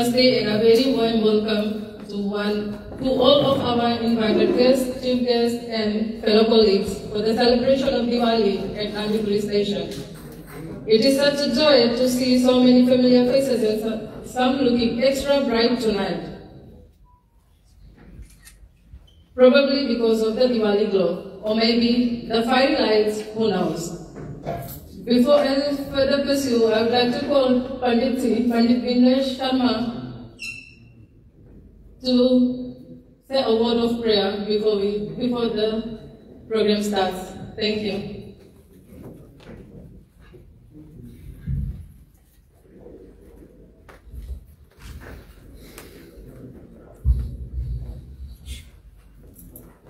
Namaste and a very warm welcome to all of our invited guests, chief guests, and fellow colleagues for the celebration of Diwali at Nandi Police Station. It is such a joy to see so many familiar faces and some looking extra bright tonight. Probably because of the Diwali glow, or maybe the fiery lights, who knows. Before any further pursue, I would like to call Pandit Vinesh Sharma to say a word of prayer before the program starts. Thank you.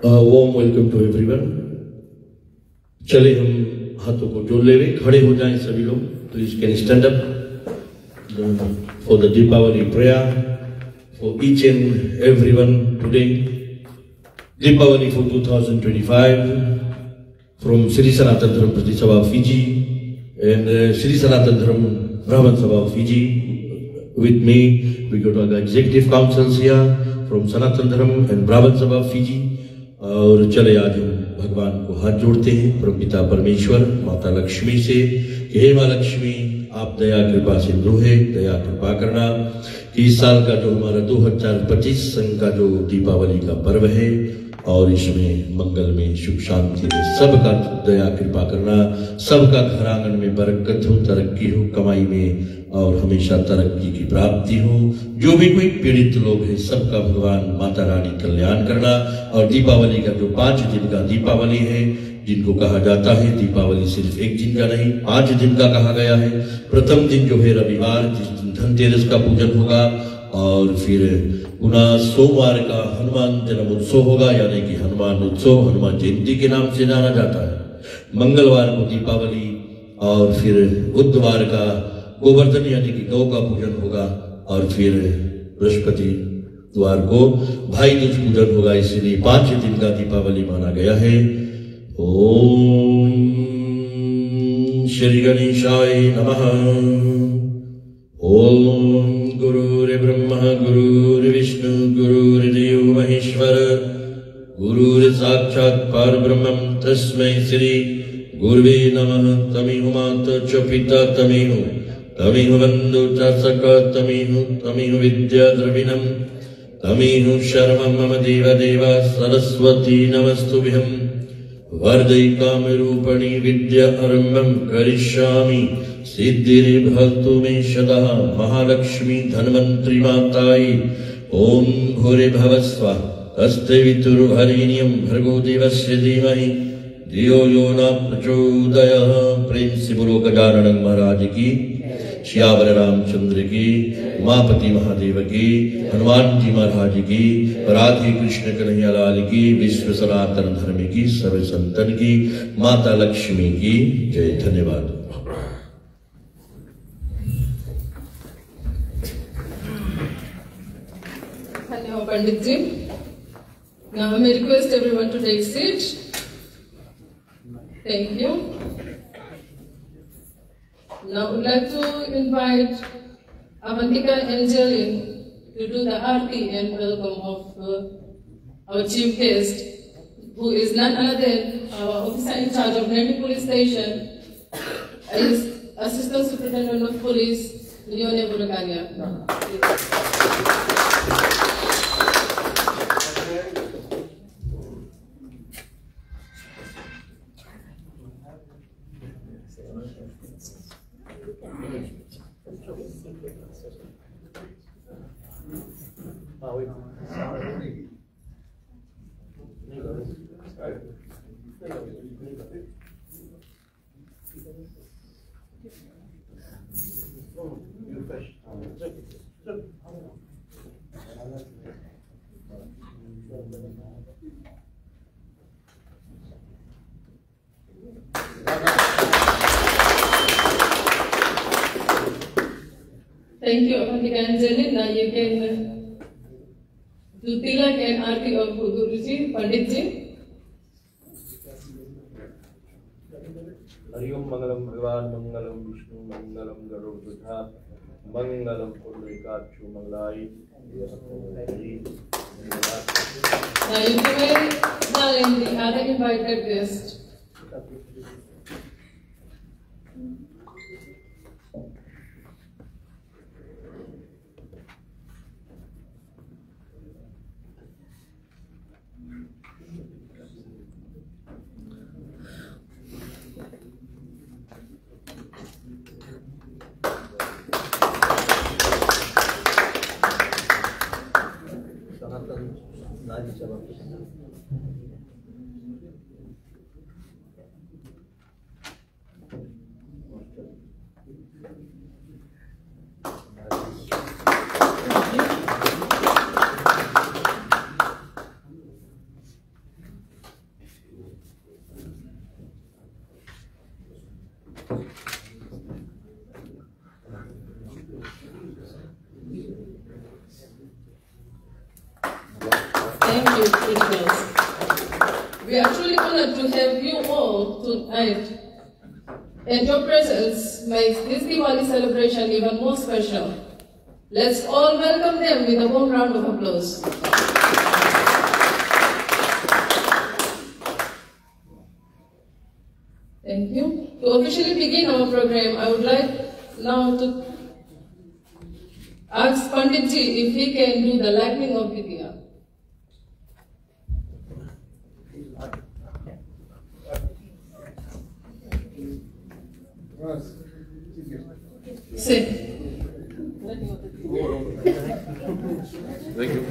A warm welcome to everyone. चले हम हाथों को जोड़ लेवे, खड़े हो जाएं सभी लोग. Please can stand up for the Deepavali prayer for each and everyone today. Deepavali for 2025 from Sri Sanatan Dharam Prati Sabha of Fiji and Sri Sanatan Dharam Brahman Sabha of Fiji. With me, we got our executive councils here from Sanatan Dharam and Brahman Sabha of Fiji. और चले आज हम भगवान को हाथ जोड़ते हैं परमपिता परमेश्वर माता लक्ष्मी से कि हे माँ लक्ष्मी आप दया कृपा सिंधु है, दया कृपा करना कि इस साल का जो हमारा 2025 सन का जो दीपावली का पर्व है और इसमें मंगल में सुख शांति में सबका दया कृपा करना, सबका घर आंगन में बरकत हो, तरक्की हो, कमाई में और हमेशा तरक्की की प्राप्ति हो. जो भी कोई पीड़ित लोग हैं सबका भगवान माता रानी कल्याण करना. और दीपावली का जो 5 दिन का दीपावली है जिनको कहा जाता है दीपावली सिर्फ एक दिन का नहीं 5 दिन का कहा गया है. प्रथम दिन जो है रविवार जिस दिन धनतेरस का पूजन होगा और फिर पुनः सोमवार का हनुमान जन्म उत्सव होगा यानी कि हनुमान उत्सव हनुमान जयंती के नाम से जाना जाता है. मंगलवार को दीपावली और फिर बुधवार का गोवर्धन यानी कि गौ का पूजन होगा और फिर बृहस्पतिवार को भाई दूज पूजन होगा. इसलिए 5 दिन का दीपावली माना गया है. ओम श्री गणेशाय नमः. ओम गुरुर्ब्रह्मा गुरुर्विष्णु गुरुर्देव महेश्वर गुरुर्साक्षात् परब्रह्म तस्मै श्री गुरुवे नमः. तमेव माता च पिता तमेव बन्धु च सखा तमेव विद्या द्रविणम् तमेव शर्वं मम देव सरस्वती नमस्तुभ्यं. वरदे कामरूपिणी विद्या आरम्भं करिष्यामि सिद्धिर्भवतु मे सदा. महालक्ष्मी धन्वन्तरि मातायै ओम भूर्भुवः स्वः तस्य वितुर्वरेण्यं भर्गो देवस्य धीमहि धियो यो न प्रचोदयात्. प्रेम से बोलो गजानन महाराज की, श्यावर रामचंद्र की, उमापति महादेव की, हनुमान जी महाराज की, राधे कृष्ण कन्हैया लाल की, विश्व सनातन धर्म की, सर्व संतन की, माता लक्ष्मी की जय. धन्यवाद. धन्यवाद पंडित जी. Now I may request everyone to take seat. Thank you. Now I would like to invite Avantika Angelin to do the aarti and welcome of our chief guest, who is none other than our officer in charge of Nandi Police Station, is Assistant Superintendent of Police, Leone Buragania. Thank you, Avantika Angelin. Now you can do tilak and aarti of Guruji, Pandit ji. Hariom Mangalam Bhagavan Mangalam Vishnu Mangalam Garududha Mangalam Purvikachu Mangalai. Now you may name the other invited guest. Thank you, Christians. We are truly honored to have you all tonight, and your presence makes this Diwali celebration even more special. Let's all welcome them with a warm round of applause. Thank you. To officially begin our program, I would like now to ask Panditji if he can do the lighting of the diya. Sit. Thank you.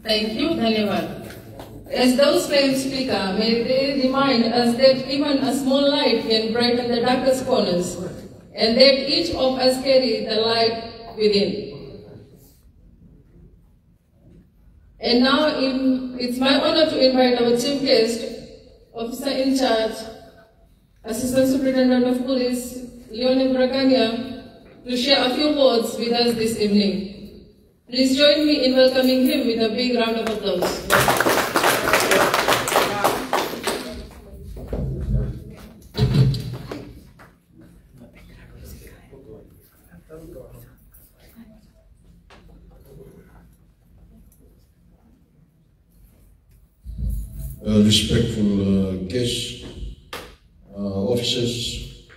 Thank you, Dhanyavad. As those flames flicker, may they remind us that even a small light can brighten the darkest corners, and that each of us carry the light within. And now it's my honor to invite our chief guest, Officer in Charge, Assistant Superintendent of Police, Leonid Bracania, to share a few words with us this evening. Please join me in welcoming him with a big round of applause. Respectful guests, officers,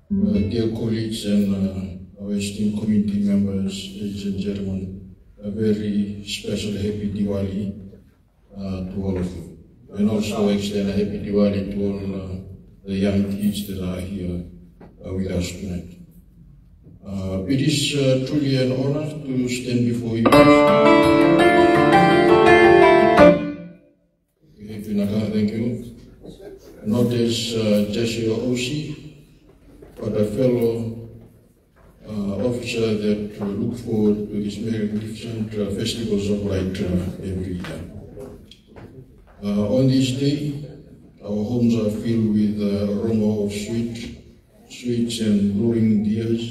dear colleagues and our esteemed community members, ladies and gentlemen, a very special happy Diwali to all of you. And also extend a happy Diwali to all the young kids that are here with us tonight. It is truly an honor to stand before you. Thank you. Not as just your OC, but a fellow officer that look forward to these magnificent festivals of light every year. On this day, our homes are filled with the aroma of sweets and glowing diyas,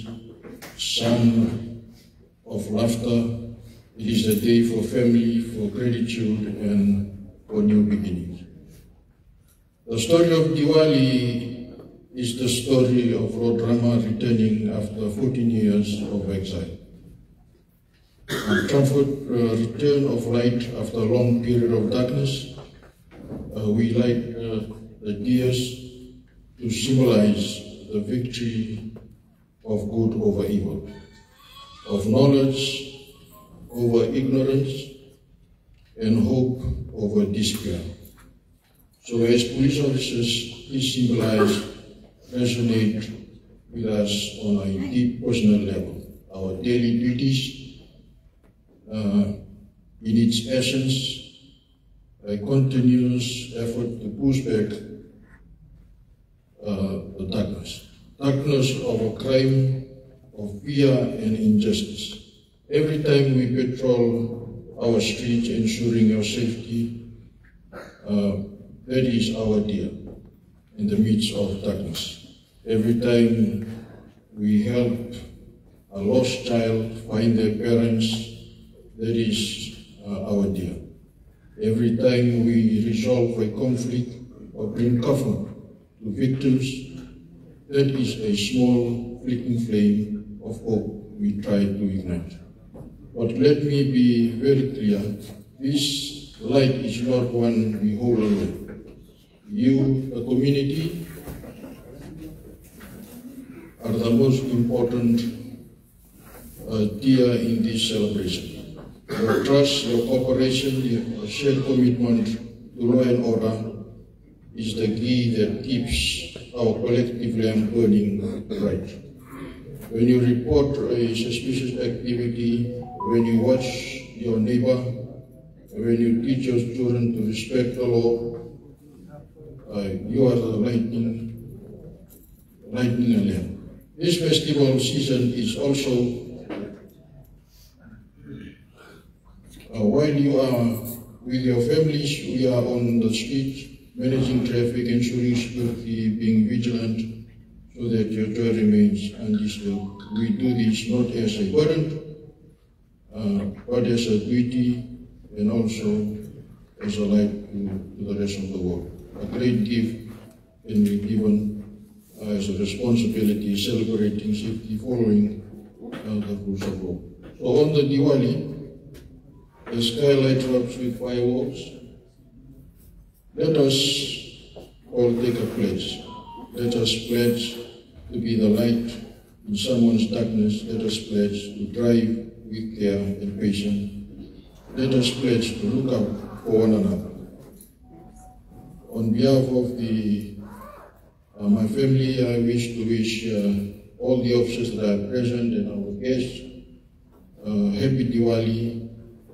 sun of laughter. It is a day for family, for gratitude, and for new beginnings. The story of Diwali is the story of Lord Rama returning after 14 years of exile. A triumphant return of light after a long period of darkness. We light the diyas to symbolize the victory of good over evil, of knowledge over ignorance, and hope over despair. So as police officers, please symbolize, resonate with us on a deep personal level. I our daily duties in its essence, a continuous effort to push back the darkness of a crime, of fear and injustice. Every time we patrol our streets ensuring your safety, that is our deal in the midst of darkness. Every time we help a lost child find their parents, that is our deal. Every time we resolve a conflict or bring comfort to victims, that is a small flickering flame of hope we try to ignite. But let me be very clear, this light is not one we hold alone. You, the community, are the most important tier in this celebration. Your trust, your cooperation, your shared commitment to law and order is the key that keeps our collective lamp burning bright. When you report a suspicious activity, when you watch your neighbor, when you teach your children to respect the law, you are the lightning a lamp. This festival season is also, while you are with your families, we are on the street, managing traffic, ensuring security, being vigilant, so that your joy remains undisturbed. We do this not as a burden, but as a duty and also as a light to the rest of the world. A great gift can be given as a responsibility, celebrating safety following the rules of law. So on the Diwali, the sky lights up with fireworks. Let us all take a pledge. Let us pledge to be the light in someone's darkness. Let us pledge to drive with care and patience. Let us pledge to look out for one another. On behalf of my family, I wish to wish all the officers that are present and our guests happy Diwali,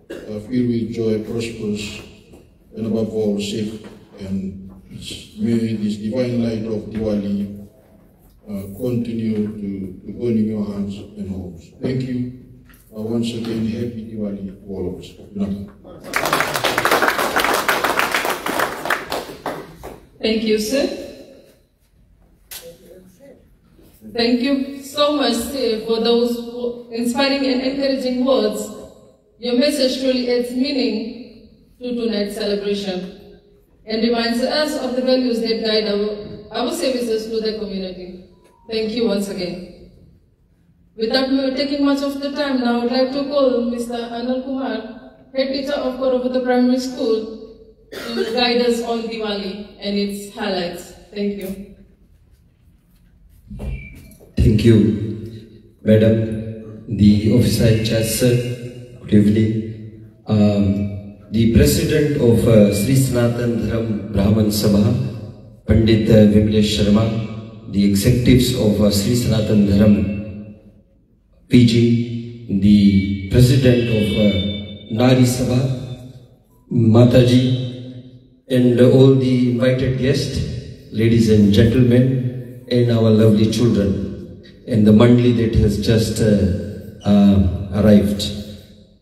filled with joy, prosperous, and above all safe. And may this divine light of Diwali continue to burn in your hands and homes. Thank you. Once again, happy Diwali to all of us. Thank you, sir. Thank you so much, sir, for those inspiring and encouraging words. Your message truly adds meaning to tonight's celebration and reminds us of the values that guide our services to the community. Thank you once again. Without taking much of the time now, I would like to call Mr. Anil Kumar, head teacher of Korovata Primary School, to guide us on Diwali and its highlights. Thank you. Thank you, Madam, the officer in charge, sir. Good evening. The president of Sri Sanatan Dharam Brahman Sabha, Pandit Vimlesh Sharma, the executives of Sri Sanatan Dharam PG, the president of Nari Sabha, Mataji, and all the invited guests, ladies and gentlemen, and our lovely children, and the mandali that has just arrived.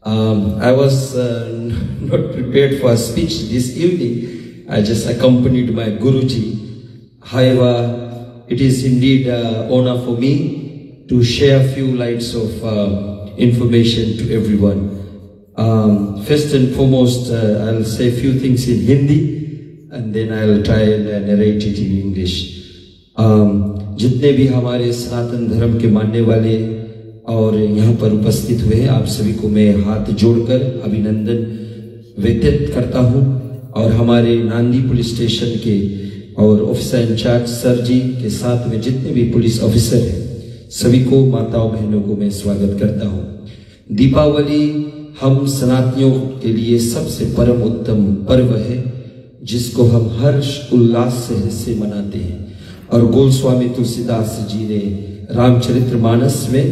I was not prepared for a speech this evening. I just accompanied my Guruji. However, it is indeed an honor for me to share a few lines of information to everyone. First and foremost, I'll say a few things in Hindi and then I'll try and narrate it in English. जितने भी हमारे सनातन धर्म के मानने वाले और यहाँ पर उपस्थित हुए हैं, आप सभी को मैं हाथ जोड़कर अभिनंदन व्यक्त करता हूँ। और हमारे नांदी पुलिस स्टेशन के और ऑफिसर इंचार्ज सर जी के साथ में जितने भी पुलिस ऑफिसर हैं, सभी को, माताओं बहनों को मैं स्वागत करता हूँ। दीपावली हम सनातनियों के लिए सबसे परम उत्तम पर्व है, जिसको हम हर्ष उल्लास से मनाते हैं। और गोस्वामी तुलसीदास जी ने रामचरितमानस में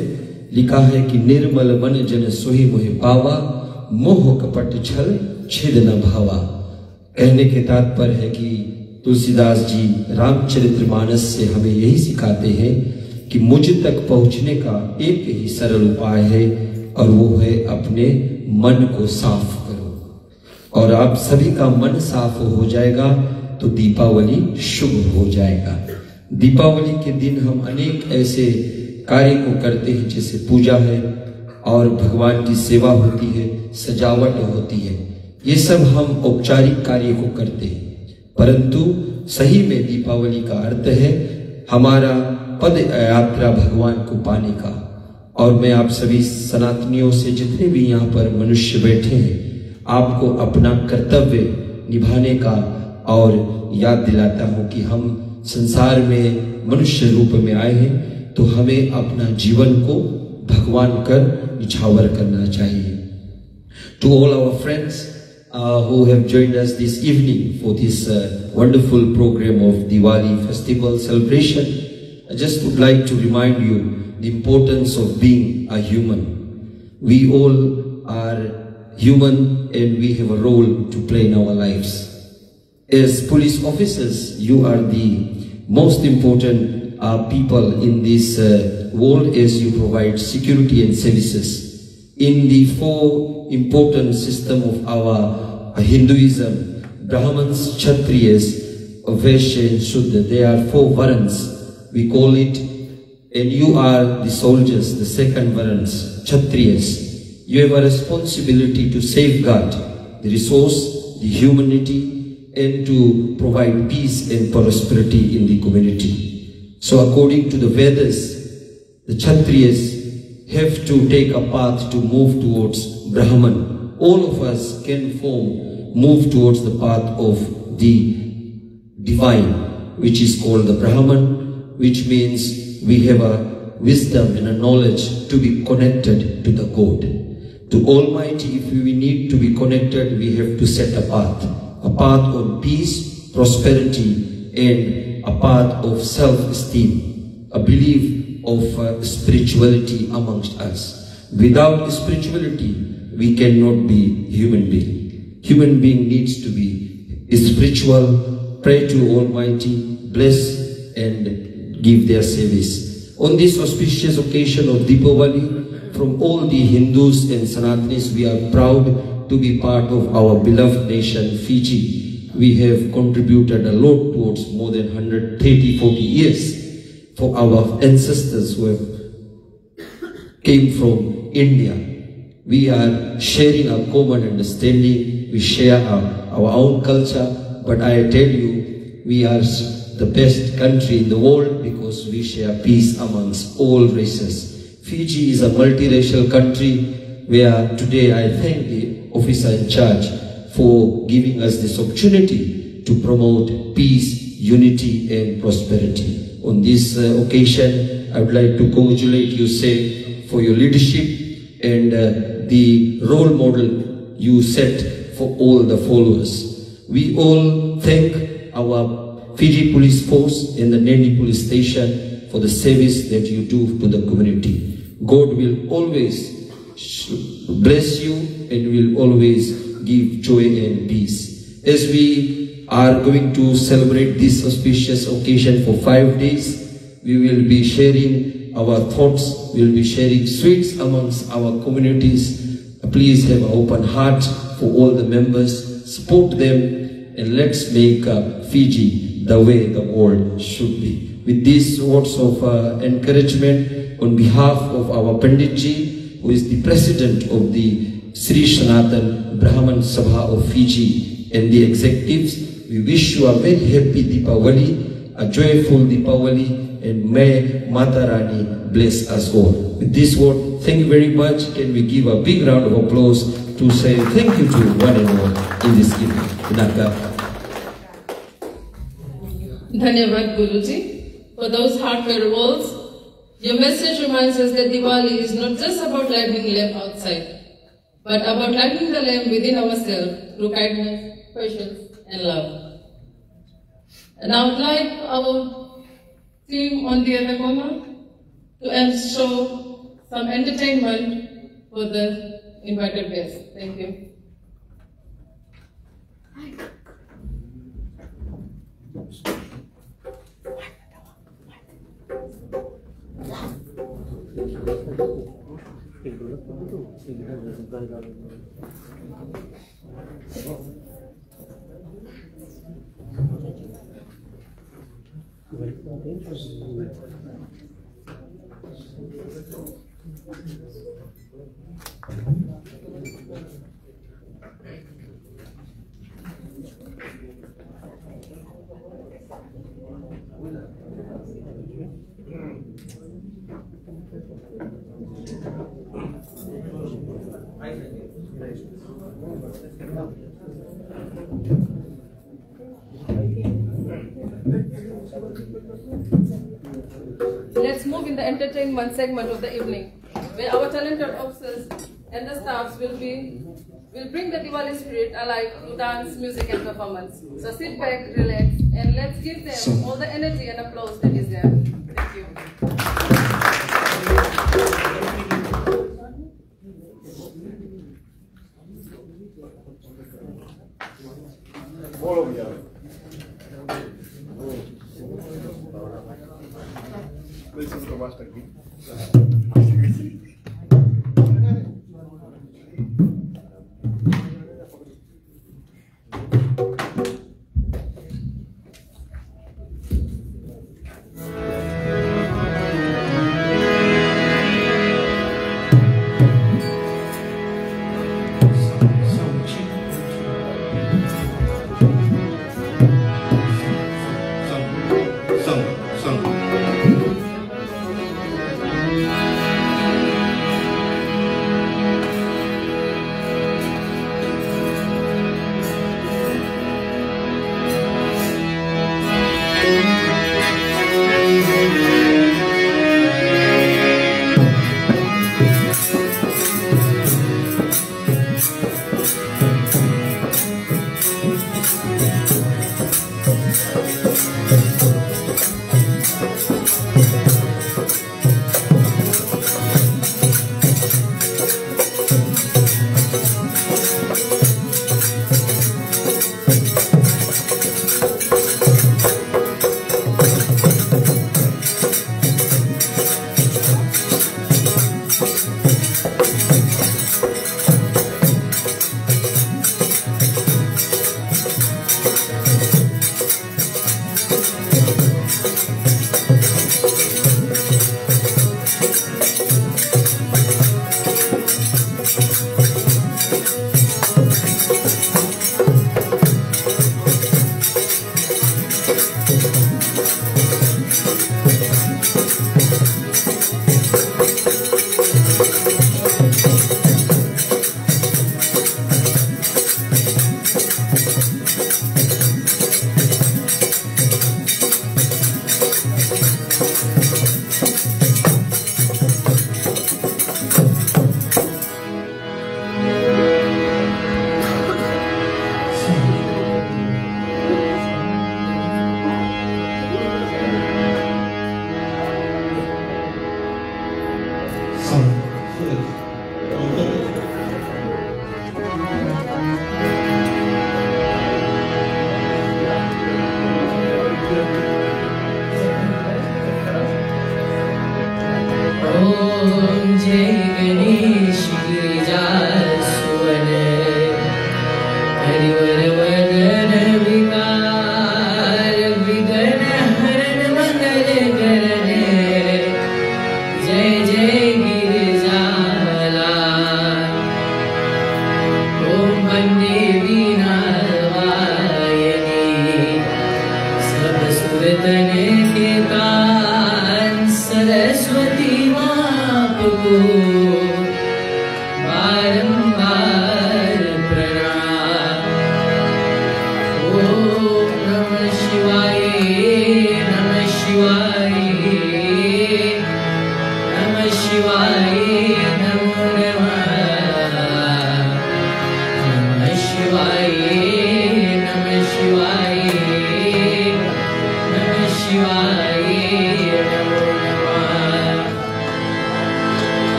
लिखा है कि निर्मल मन जन सोहि मोहि पावा, मोह कपट छल छेद न भावा। कहने के तात्पर्य है कि तुलसीदास जी रामचरितमानस से हमें यही सिखाते हैं कि मुझ तक पहुंचने का एक ही सरल उपाय है, और वो है अपने मन को साफ करो। और आप सभी का मन साफ हो जाएगा तो दीपावली शुभ हो जाएगा। दीपावली के दिन हम अनेक ऐसे कार्य को करते हैं, जैसे पूजा है और भगवान की सेवा होती है, सजावट होती है। ये सब हम औपचारिक कार्य को करते हैं, परंतु सही में दीपावली का अर्थ है हमारा पद यात्रा भगवान को पाने का। और मैं आप सभी सनातनियों से, जितने भी यहाँ पर मनुष्य बैठे हैं, आपको अपना कर्तव्य निभाने का और याद दिलाता हूँ कि हम संसार में मनुष्य रूप में आए हैं, तो हमें अपना जीवन को भगवान कर निछावर करना चाहिए। To all our friends who have joined us this evening for this wonderful program of Diwali festival celebration, I just would like to remind you the importance of being a human. We all are human and we have a role to play in our lives. As police officers, you are the most important people in this world, as you provide security and services. In the four important system of our Hinduism, Brahmins, Kshatriyas, Vaishya and Shudra, there are four varans, we call it, and you are the soldiers, the second varans, Kshatriyas. You have a responsibility to safeguard the resource, the humanity, and to provide peace and prosperity in the community. So according to the Vedas, the Kshatriyas have to take a path to move towards Brahman. All of us can move towards the path of the divine, which is called the Brahman, which means we have a wisdom and a knowledge to be connected to the God. To Almighty, if we need to be connected, we have to set a path of peace, prosperity, and a path of self-esteem, a belief of spirituality amongst us. Without spirituality, we cannot be human being. Human being needs to be spiritual, pray to Almighty, bless and give their service. On this auspicious occasion of Deepavali, from all the Hindus and Sanatanis, we are proud to be part of our beloved nation, Fiji. We have contributed a lot towards more than 130-40 years for our ancestors who have came from India. We are sharing a common understanding, we share our own culture, but I tell you, we are the best country in the world because we share peace amongst all races. Fiji is a multiracial country where today I thank the officer in charge for giving us this opportunity to promote peace, unity and prosperity. On this occasion, I would like to congratulate you, Sir, for your leadership and the role model you set for all the followers. We all thank our Fiji Police Force and the Nandi Police Station for the service that you do to the community. God will always bless you and will always give joy and peace. As we are going to celebrate this auspicious occasion for 5 days, we will be sharing our thoughts, we will be sharing sweets amongst our communities. Please have an open heart for all the members, support them, and let's make Fiji the way the world should be. With these words of encouragement, on behalf of our Panditji, who is the president of the Sri Sanatan Brahman Sabha of Fiji, and the executives, we wish you a very happy Deepavali, a joyful Deepavali, and may Mata Rani bless us all. With this word, thank you very much. Can we give a big round of applause to say thank you to one and all in this evening. Dhanyavad Guruji for those heartfelt words. Your message reminds us that Diwali is not just about lighting lamp outside, but about lighting the lamp within ourselves through kindness, patience, and love. And I would like our team on the other corner to ensure some entertainment for the invited guests. Thank you. Let's move in the entertainment segment of the evening, where our talented officers and the staffs will bring the Diwali spirit alive through dance, music, and performance. So sit back, relax, and let's give them all the energy and applause that is there. Thank you. Shivaya.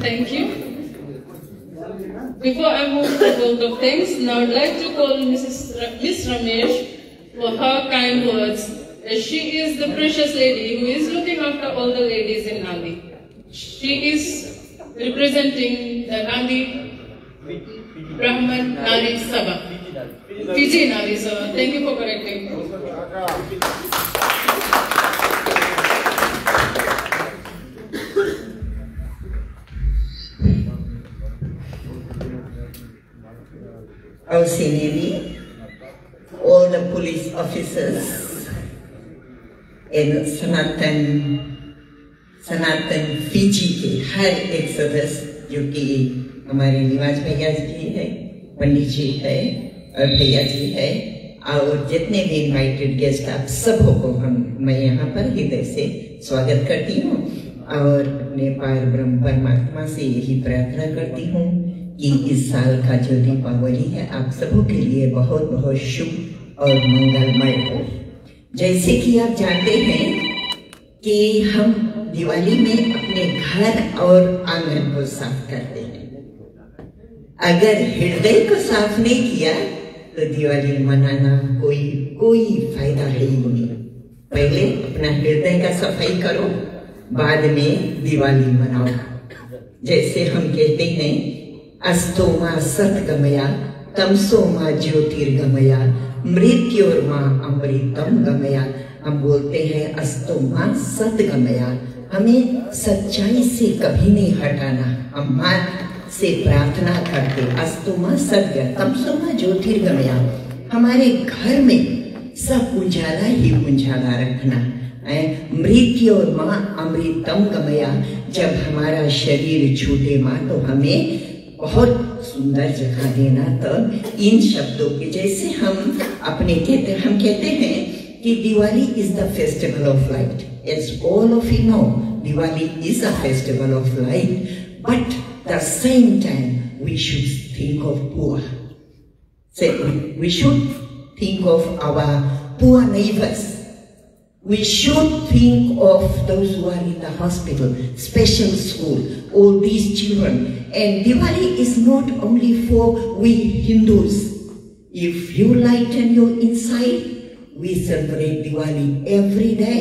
Thank you. Before I move to the vote of thanks, now I'd like to call Miss Ramesh for her kind words, as she is the precious lady who is looking after all the ladies in Nandi. She is representing the Nandi Brahman Nari Sabha. Fiji Nari Sabha. Thank you for correcting. Our Navy, all the police officers in Sanatan Fiji के हर एक सदस्य जो कि हमारे निवास भैया जी है, पंडित जी है और भैया जी है और जितने भी इनवाइटेड गेस्ट आप सबों को मैं यहाँ पर हृदय से स्वागत करती हूँ और अपने पार ब्रह्म परमात्मा से यही प्रार्थना करती हूँ कि इस साल का जो दीपावली है आप सबों के लिए बहुत बहुत शुभ और मंगलमय हो। जैसे कि आप जानते हैं कि हम दिवाली में अपने घर और आंगन को साफ करते हैं। अगर हृदय को साफ नहीं किया तो दिवाली मनाना कोई फायदा है ही नहीं। पहले अपना हृदय का सफाई करो, बाद में दिवाली मनाओ। जैसे हम कहते हैं अस्तोमा सतगमया तमसोमा ज्योतिर्गमया मृत्योर्मा अमृतम गमया। हम बोलते हैं अस्तोमा सतगमया, हमें सच्चाई से कभी नहीं हटाना। हम मां से प्रार्थना करते अस्तोमा सत्य तमसोमा ज्योतिर्गमया, हमारे घर में सब उजाला ही उजाला रखना। मृत्यु और माँ अमृतम गमया, जब हमारा शरीर छूटे माँ तो हमें बहुत सुंदर जगह देना। तो इन शब्दों के जैसे हम कहते हैं कि Diwali is the festival of light. As all of you know, Diwali is a festival of light, but at the same time we should think of poor. We should think of our poor neighbors. We should think of those who are in the hospital, special school, all these children. And Diwali is not only for we Hindus. If you lighten your inside, we celebrate Diwali every day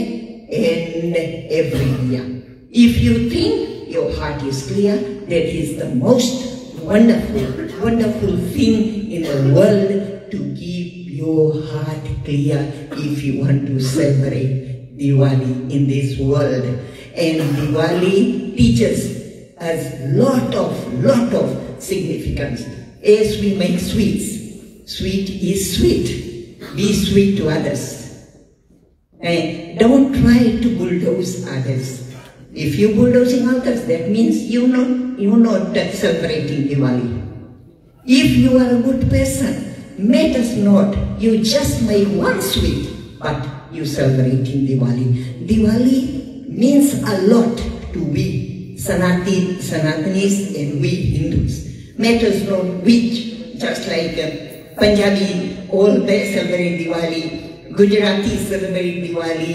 and every year. If you think your heart is clear, that is the most wonderful thing in the world, to keep your heart clear if you want to celebrate Diwali in this world. And Diwali teaches us lot of significance. As we make sweets, sweet is sweet. Be sweet to others. And don't try to bulldoze others. If you're bulldozing others, that means you're not celebrating Diwali. If you are a good person, matters not. You just make one sweet, but you celebrating Diwali. Diwali means a lot to we Sanatanis and we Hindus. Matters not which, just like Punjabi, all they celebrate Diwali, Gujarati celebrate Diwali,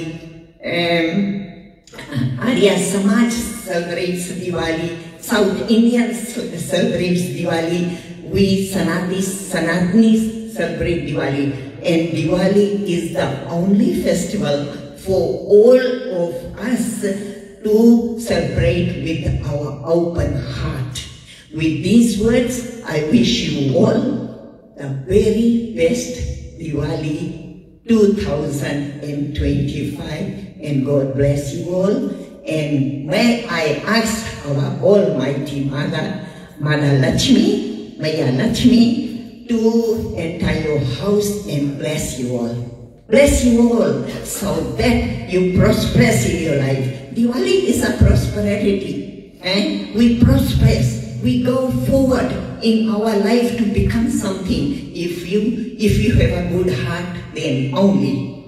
Arya Samaj celebrates Diwali, South Indians celebrates Diwali, we Sanatanis celebrate Diwali, and Diwali is the only festival for all of us to celebrate with our open heart. With these words, I wish you all the very best Diwali 2025, and God bless you all. And may I ask our Almighty Mother, Mother Lakshmi, Maya Lakshmi, to enter your house and bless you all. Bless you all so that you prosper in your life. Diwali is a prosperity, and we prosper. We go forward in our life to become something. If you have a good heart, then only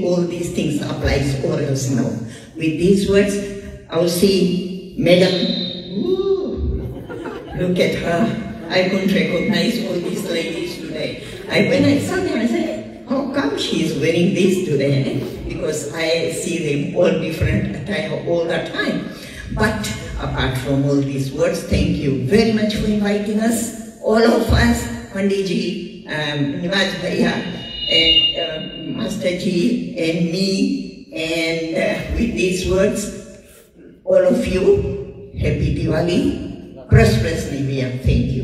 all these things applies, or else no. With these words, I'll see Madam. Ooh, look at her. I couldn't recognize all these ladies today. When I saw them, I said, how come she is wearing this today? Because I see them all different attire all the time. But apart from all these words, thank you very much for inviting us, all of us, Panditji, Nivas Bhaiya, and Master Ji, and me, and with these words, all of you, happy Diwali, prosperous New Year. Thank you.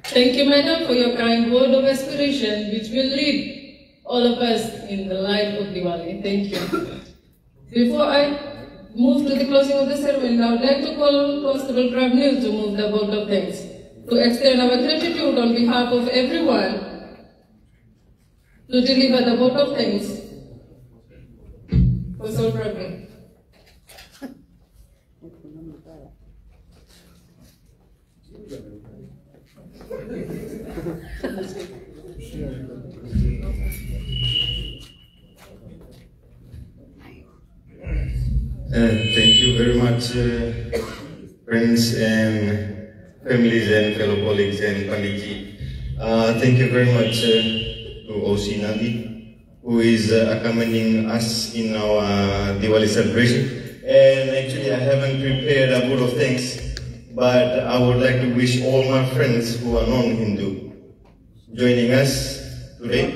Thank you, Madam, for your kind word of aspiration, which will lead all of us in the light of Diwali. Thank you. Before I move to the closing of the ceremony, I would like to call Constable Prabnil to move the vote of thanks, to extend our gratitude on behalf of everyone, to deliver the vote of thanks. Constable Prabnil. Thank you very much, friends and families and fellow colleagues and Panditji. Thank you very much to OC Nandi, who is accompanying us in our Diwali celebration. And actually, I haven't prepared a vote of thanks, but I would like to wish all my friends who are non-Hindu joining us today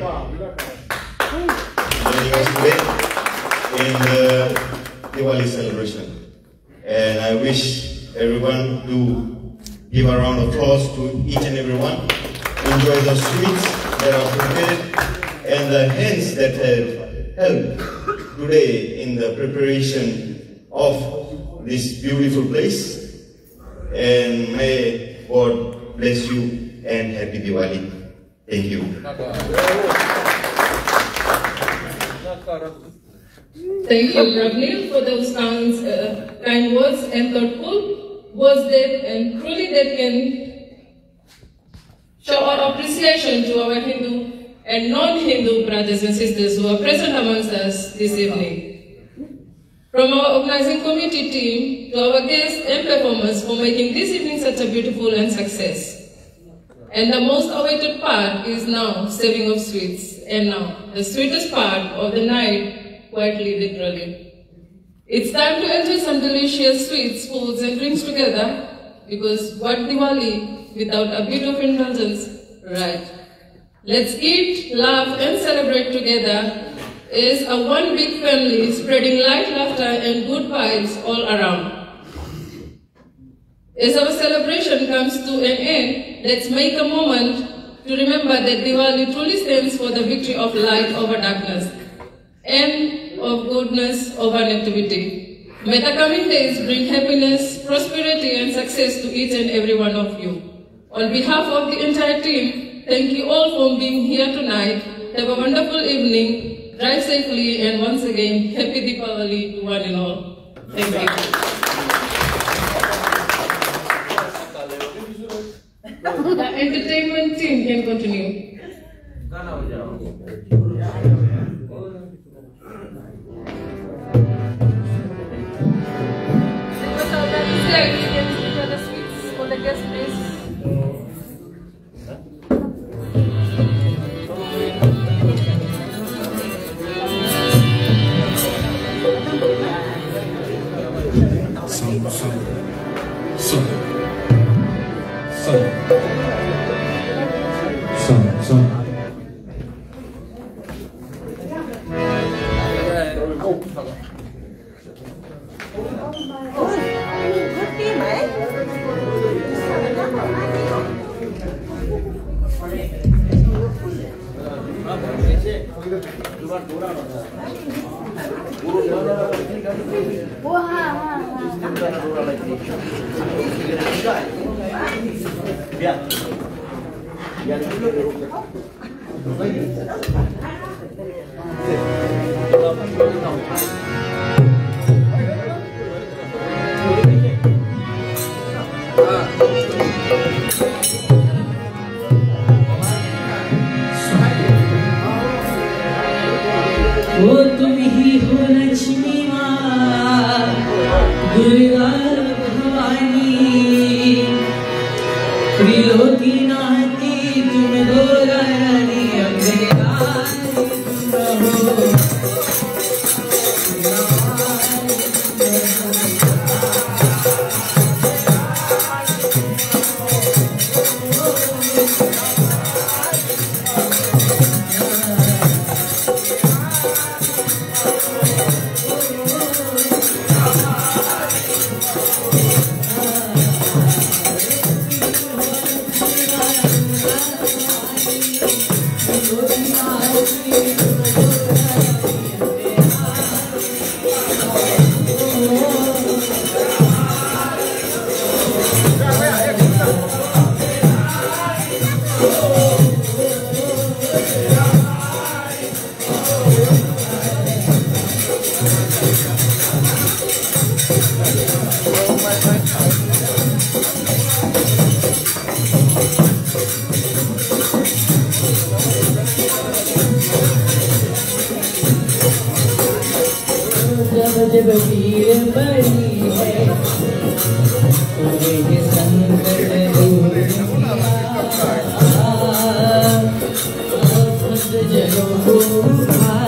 in the Diwali celebration. And I wish everyone to give a round of applause to each and every one. Enjoy the sweets that are prepared and the hands that have helped today in the preparation of this beautiful place. And may God bless you and happy Diwali. Thank you. Thank you, Prabnil, for those kind words and thoughtful words and truly that can show our appreciation to our Hindu and non-Hindu brothers and sisters who are present amongst us this evening. From our organizing committee team to our guests and performers for making this evening such a beautiful and success. And the most awaited part is now serving of sweets. And now, the sweetest part of the night, quietly, literally. It's time to enjoy some delicious sweets, foods and drinks together, because what Diwali without a bit of indulgence, right? Let's eat, laugh and celebrate together as a one big family spreading light, laughter and good vibes all around. As our celebration comes to an end, let's make a moment to remember that Diwali truly stands for the victory of light over darkness and of goodness over negativity. May the coming days bring happiness, prosperity and success to each and every one of you. On behalf of the entire team, thank you all for being here tonight. Have a wonderful evening, drive safely and once again, happy Diwali to one and all. Thank you. The entertainment team can continue. The sweets for the guest, please. जब पीर पड़ी है तुम्हें संकट दूर जगों को उठाए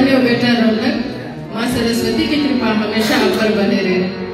बढ़िया बेटा रौनक, माँ सरस्वती की कृपा हमेशा आप पर बने रहे।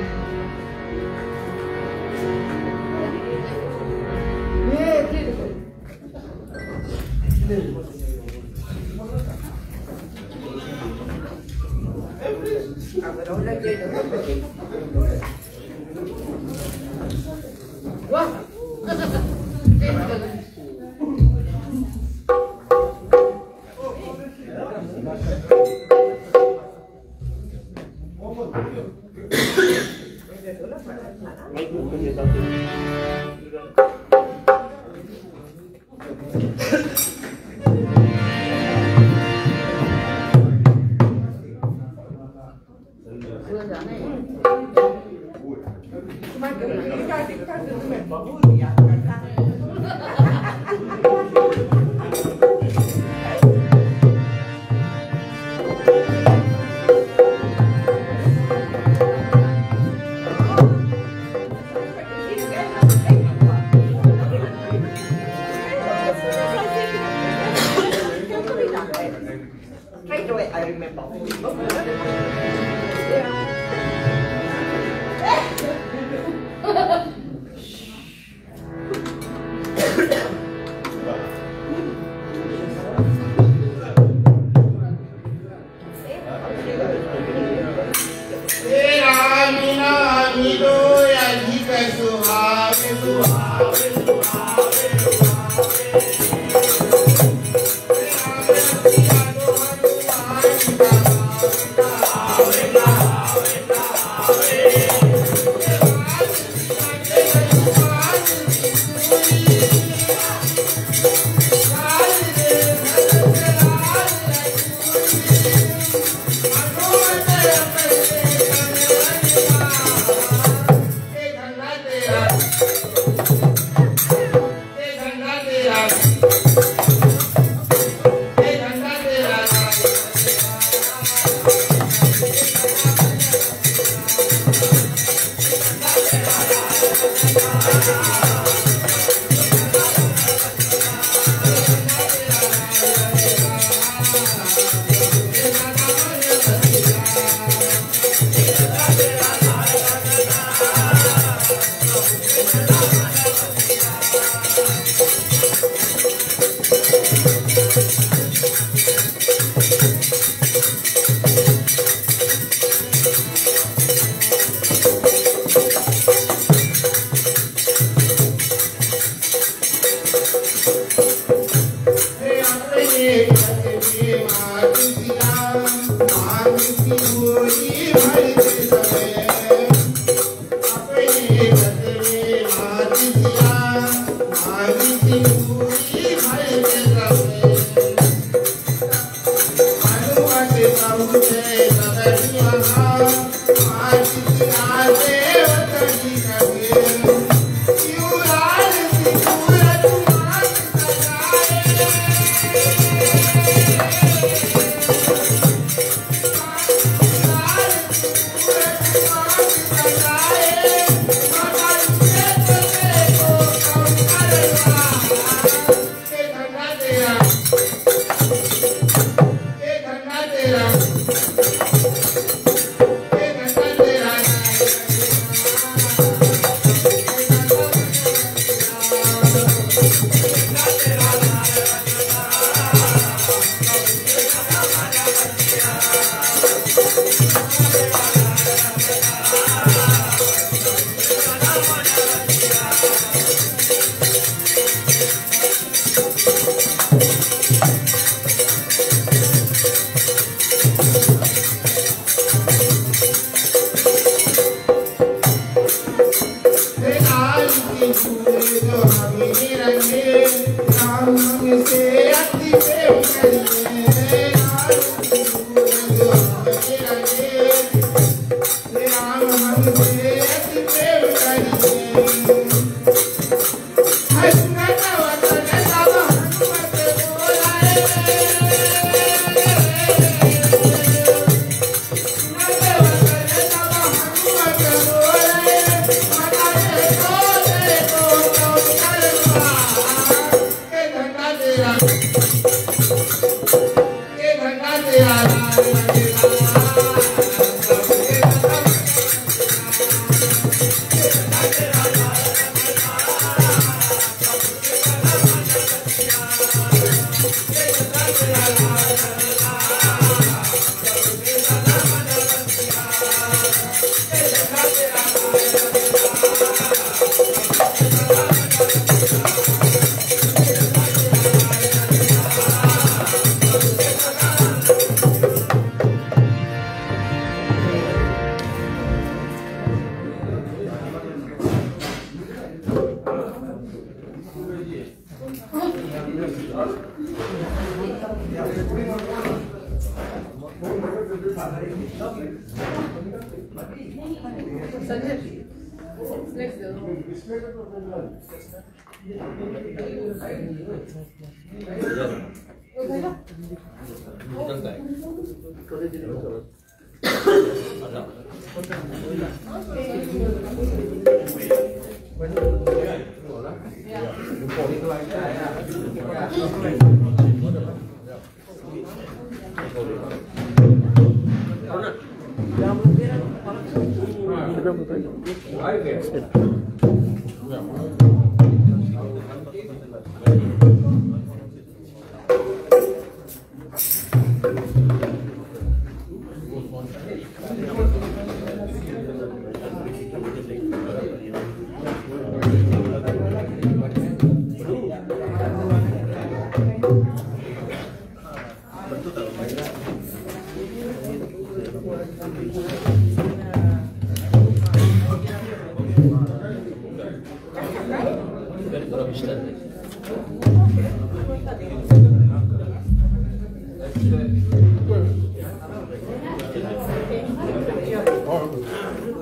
तेरा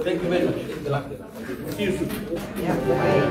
Thank you very much. See you soon.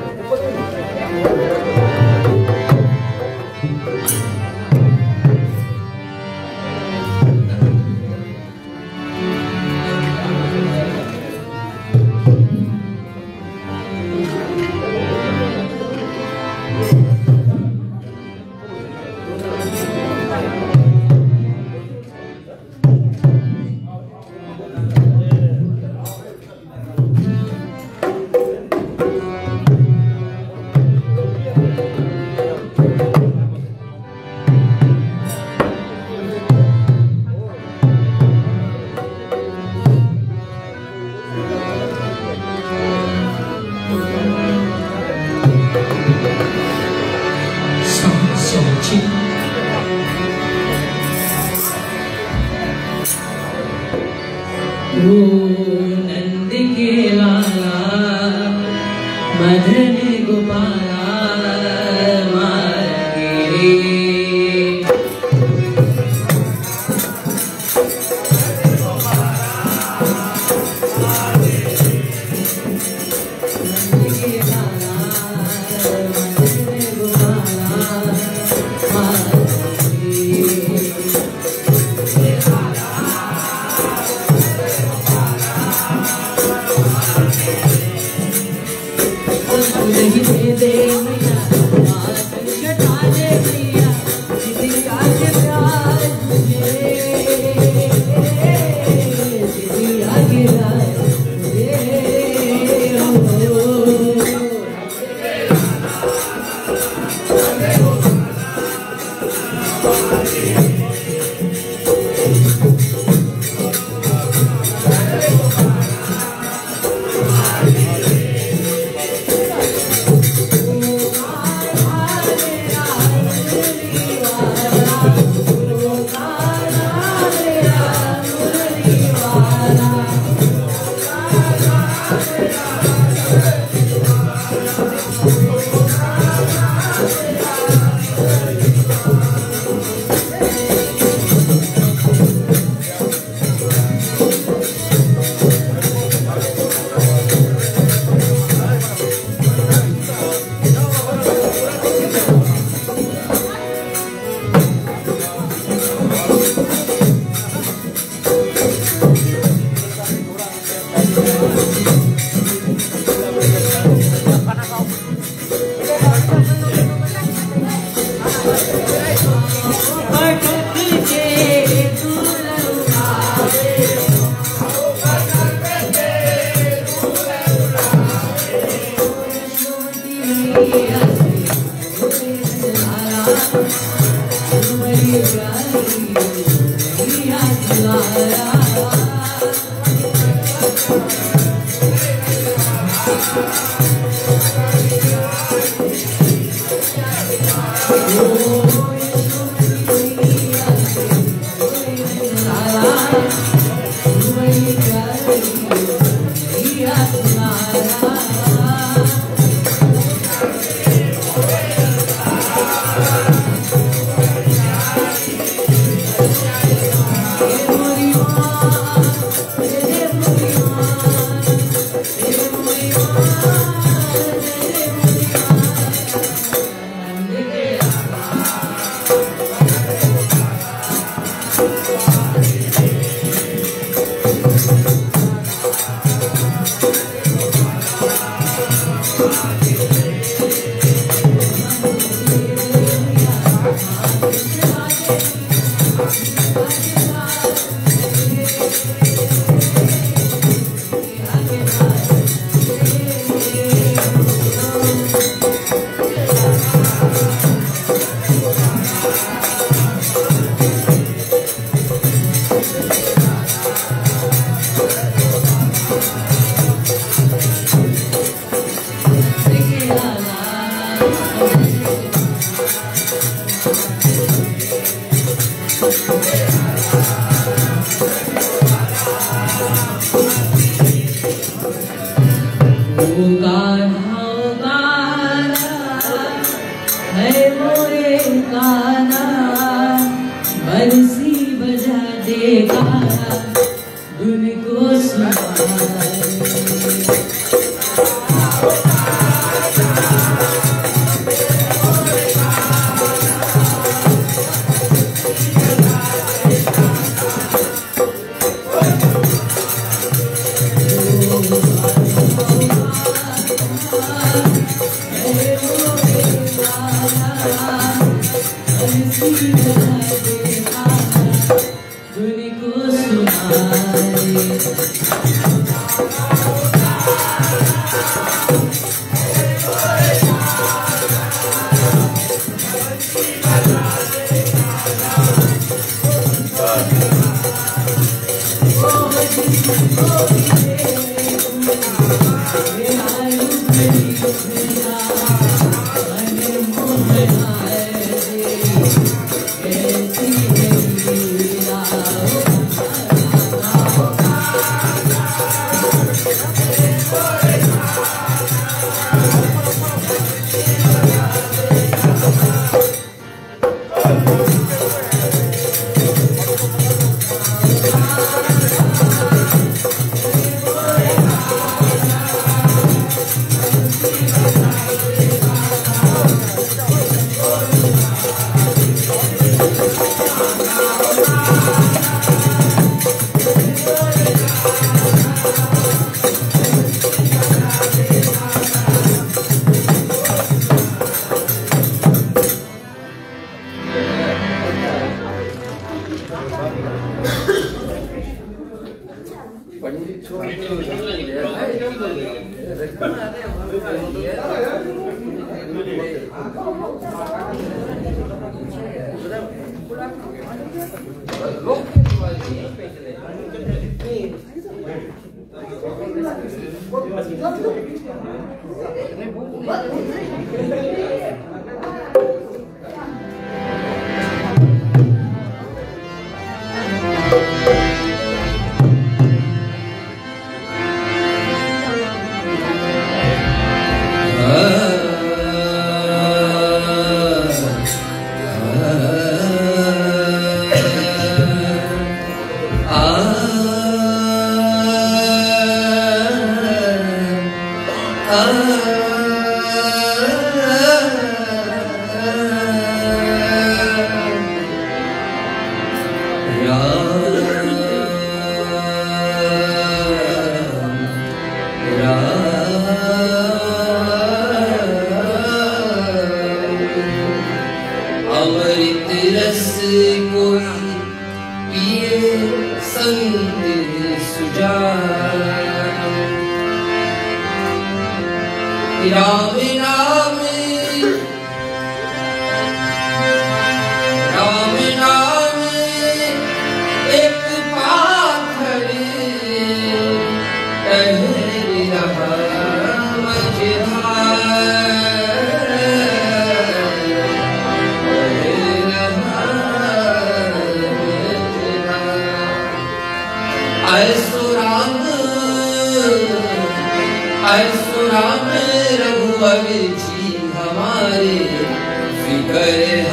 नंद के लाला मदन गोपाला मारे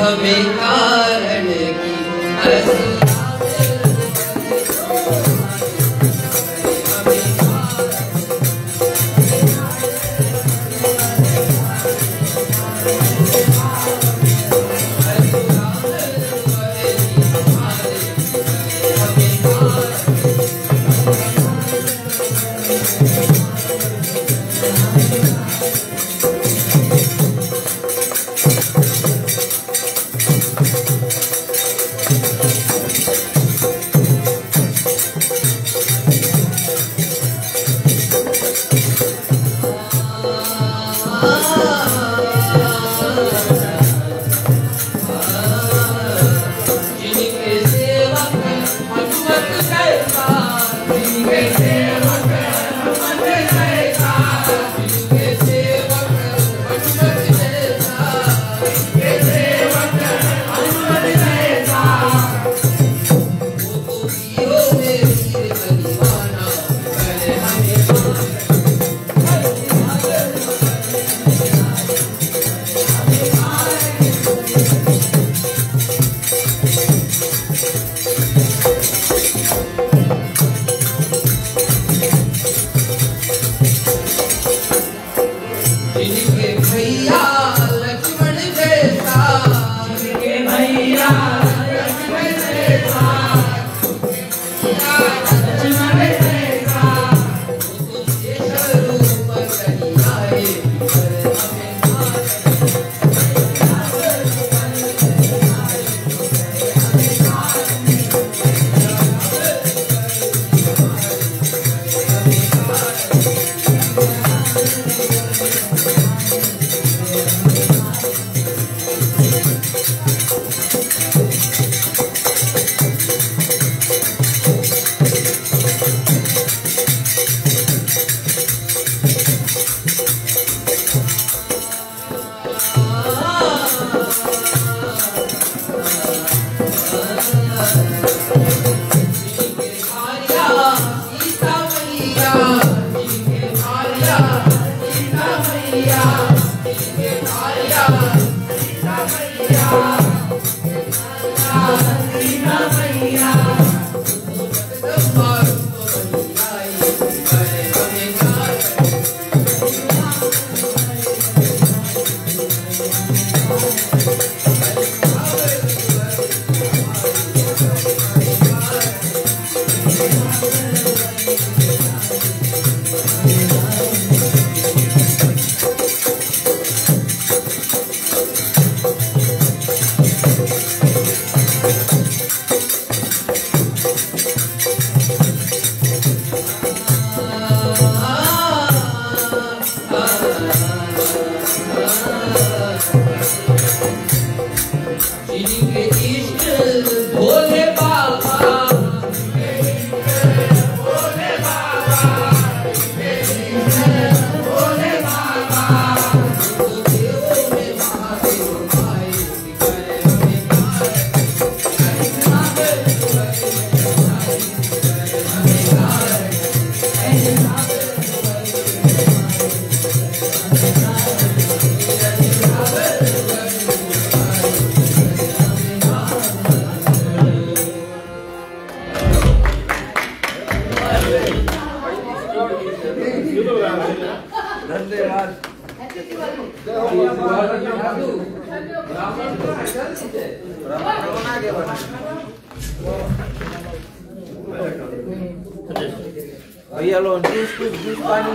हमें कारण की भैया लो जूस पानी